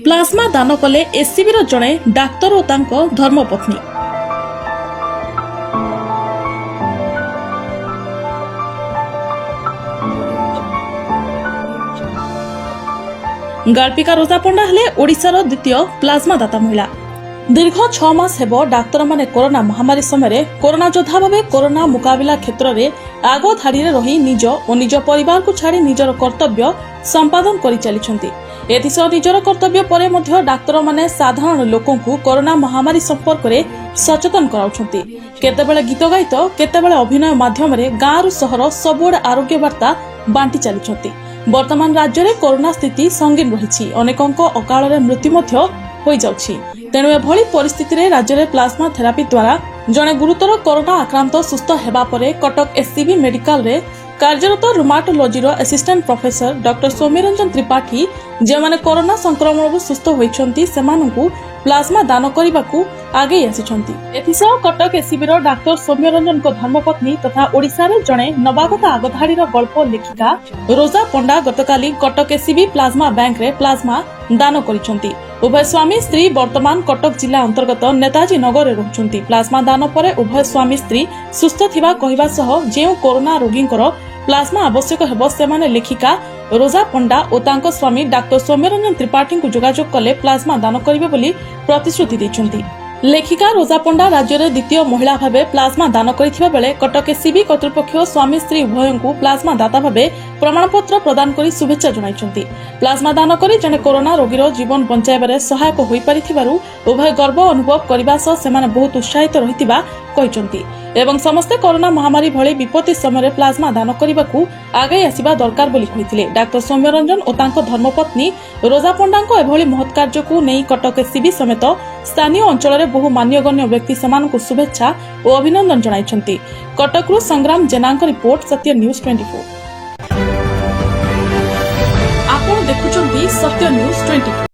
Plasma ଦାନ କଲେ ଏସ୍ସିବିର ଜଣେ ଡାକ୍ତର ଓ ତାଙ୍କ ଧର୍ମପତ୍ନୀ। ଗାଳ୍ପିକା ରୋଜା ପଣ୍ଡା ହେଲେ ଓଡ଼ିଶାର ଦ୍ୱିତୀୟ ପ୍ଲାଜମା ଦାତା ମହିଳା। ଦୀର୍ଘ 6 ମାସ ହେବ ଡାକ୍ତରମାନେ କରୋନା ମହାମାରୀ ସମୟରେ କରୋନା ଯୋଦ୍ଧା ଭାବେ କରୋନା ମୁକାବିଲା କ୍ଷେତ୍ରରେ ଆଗ ଧାଡ଼ିରେ ରହି ନିଜ ଓ ନିଜ ପରିବାରକୁ ଛାଡ଼ି ନିଜର କର୍ତ୍ତବ୍ୟ ସମ୍ପାଦନ କରି ଚାଲିଛନ୍ତି। ଏଥିସହ ନିଜର କର୍ତ୍ତବ୍ୟ ପରେ ମଧ୍ୟ ଡାକ୍ତରମାନେ ସାଧାରଣ ଲୋକଙ୍କୁ କରୋନା ମହାମାରୀ ସମ୍ପର୍କରେ ସଚେତନ କରାଉଛନ୍ତି। କେତେବେଳେ ଗୀତ ଗାଇ ତ କେତେବେଳେ ଅଭିନୟ ମାଧ୍ୟମରେ ଗାଁରୁ ସହର ସବୁଆଡ଼େ ଆରୋଗ୍ୟ ବାର୍ତ୍ତା ବାଣ୍ଟି ଚାଲିଛନ୍ତି। ବର୍ତ୍ତମାନ ରାଜ୍ୟରେ କରୋନା ସ୍ଥିତି ସଙ୍ଗୀନ ରହିଛି, ଅନେକଙ୍କ ଅକାଳରେ ମୃତ୍ୟୁ ମଧ୍ୟ ହୋଇଯାଉଛି। ତେଣୁ ଏଭଳି ପରିସ୍ଥିତିରେ ରାଜ୍ୟରେ ପ୍ଲାଜମା ଥେରାପି ଦ୍ୱାରା ଜଣେ ଗୁରୁତର କରୋନା ଆକ୍ରାନ୍ତ ସୁସ୍ଥ ହେବା ପରେ କଟକ ଏସ୍ସିବି ମେଡିକାଲରେ କାର୍ଯ୍ୟରତ ରୁମାଟୋଲୋଜିର assistant professor doctor Soumyaranjan Tripathy ଯେଉଁମାନେ କରୋନା ସଂକ୍ରମଣରୁ ସୁସ୍ଥ ହୋଇଛନ୍ତି ସେମାନଙ୍କୁ ପ୍ଲାଜମା ଦାନ କରିବାକୁ ଆଗେଇ ଆସିଛନ୍ତି। ଏଥିସହ କଟକ ଏସ୍ସିବିର ଡାକ୍ତର ସୌମ୍ୟରଞ୍ଜନଙ୍କ ଧର୍ମପତ୍ନୀ ତଥା ଓଡ଼ିଶାରେ ଜଣେ ନବାଗତ ଆଗଧାଡିର ଗଳ୍ପ ଲେଖିକା ରୋଜା ପଣ୍ଡା ଗତକାଲି କଟକ ଏସ୍ସିବି ପ୍ଲାଜମା ବ୍ୟାଙ୍କରେ ପ୍ଲାଜମା ଦାନ କରିଛନ୍ତି। ଉଭୟ ସ୍ୱାମୀ ସ୍ତ୍ରୀ ବର୍ତ୍ତମାନ କଟକ ଜିଲ୍ଲା ଅନ୍ତର୍ଗତ ନେତାଜୀ ନଗରରେ ରହୁଛନ୍ତି। ପ୍ଲାଜମା ଦାନ ପରେ ଉଭୟ ସ୍ୱାମୀ ସ୍ତ୍ରୀ ସୁସ୍ଥ ଥିବା କହିବା ସହ ଯେଉଁ କରୋନା ରୋଗୀଙ୍କର ପ୍ଲାଜମା ଆବଶ୍ୟକ ହେବ ସେମାନେ ଲେଖିକା ରୋଜା ପଣ୍ଡା ଓ ତାଙ୍କ ସ୍ୱାମୀ ଡାକ୍ତର ସୌମ୍ୟରଞ୍ଜନ ତ୍ରିପାଠୀଙ୍କୁ ଯୋଗାଯୋଗ କଲେ ପ୍ଲାଜମା ଦାନ କରିବେ ବୋଲି ପ୍ରତିଶ୍ରୁତି ଦେଇଛନ୍ତି। ଲେଖିକା ରୋଜା ପଣ୍ଡା ରାଜ୍ୟରେ ଦ୍ୱିତୀୟ ମହିଳା ଭାବେ ପ୍ଲାଜମା ଦାନ କରିଥିବା ବେଳେ କଟକ ଏସ୍ସିବି କର୍ତ୍ତୃପକ୍ଷ ସ୍ୱାମୀ ସ୍ତ୍ରୀ ଉଭୟଙ୍କୁ ପ୍ଲାଜମା ଦାତା ଭାବେ ପ୍ରମାଣପତ୍ର ପ୍ରଦାନ କରି ଶୁଭେଚ୍ଛା ଜଣାଇଛନ୍ତି। ପ୍ଲାଜମା ଦାନ କରି ଜଣେ କରୋନା ରୋଗୀର ଜୀବନ ବଞ୍ଚାଇବାରେ ସହାୟକ ହୋଇପାରିଥିବାରୁ ଉଭୟ ଗର୍ବ ଅନୁଭବ କରିବା ସହ ସେମାନେ ବହୁତ ଉତ୍ସାହିତ ରହିଥିବା କହିଛନ୍ତି ଏବଂ ସମସ୍ତେ କରୋନା ମହାମାରୀ ଭଳି ବିପତ୍ତି ସମୟରେ ପ୍ଲାଜମା ଦାନ କରିବାକୁ ଆଗେଇ ଆସିବା ଦରକାର ବୋଲି କହିଥିଲେ। ଡାକ୍ତର ସୌମ୍ୟରଞ୍ଜନ ଓ ତାଙ୍କ ଧର୍ମପତ୍ନୀ ରୋଜା ପଣ୍ଡାଙ୍କ ଏଭଳି ମହତ୍ କାର୍ଯ୍ୟକୁ ନେଇ କଟକ ଏସ୍ସିବି ସମେତ ସ୍ଥାନୀୟ ଅଞ୍ଚଳରେ ବହୁ ମାନ୍ୟଗଣ୍ୟ ବ୍ୟକ୍ତି ସେମାନଙ୍କୁ ଶୁଭେଚ୍ଛା ଓ ଅଭିନନ୍ଦନ ଜଣାଇଛନ୍ତି। କଟକରୁ ସଂଗ୍ରାମ ଜେନାଙ୍କ ରିପୋର୍ଟ, ସତ୍ୟ ନ୍ୟୁଜ 24। ଆପଣ ଦେଖୁଛନ୍ତି ସତ୍ୟ ନ୍ୟୁଜ 24।